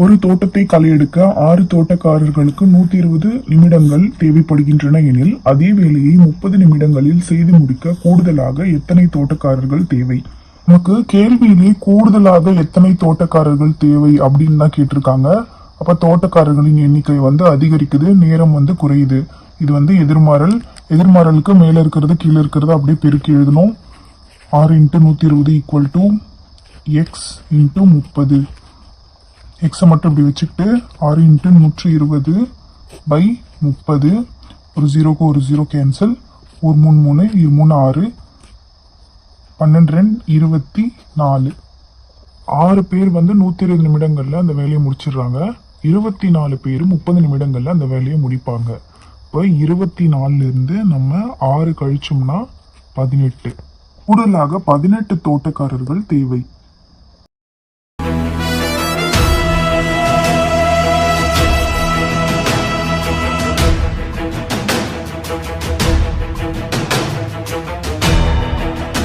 ஒரு தோட்டத்தை களை எடுக்க 6 தோட்டக்காரர்களுக்கு 120 நிமிடங்கள் தேவைப்படுகின்றன எனில் அதே வேலையை 30 நிமிடங்களில் செய்து முடிக்க கூடுதலாக எத்தனை தோட்டக்காரர்கள் தேவை? நமக்கு கேள்வியிலே கூடுதலாக எத்தனை தோட்டக்காரர்கள் தேவை அப்படின்னு தான் கேட்டிருக்காங்க. அப்ப தோட்டக்காரர்களின் எண்ணிக்கை அதிகரிக்குது, நேரம் குறையுது. இது எதிர்மாறல். எதிர்மாறலுக்கு மேல இருக்கிறது கீழே இருக்கிறது அப்படியே பெருக்கி எழுதணும். 6 × 120 ஈக்குவல் டு எக்ஸ் × 30. எக்ஸை மட்டும் இப்படி வச்சுக்கிட்டு 6 × 120 பை 30. ஒரு ஜீரோக்கு ஒரு ஜீரோ கேன்சல். ஒரு 3 3 இது 3 6 12 2 24. 6 பேர் 120 நிமிடங்கள்ல அந்த வேலையை முடிச்சிடுறாங்க. 24 பேர் 30 நிமிடங்கள்ல அந்த வேலையை முடிப்பாங்க. இப்போ 24 இருந்து நம்ம 6 கழிச்சோம்னா 18. கூடுதலாக 18 தோட்டக்காரர்கள் தேவை.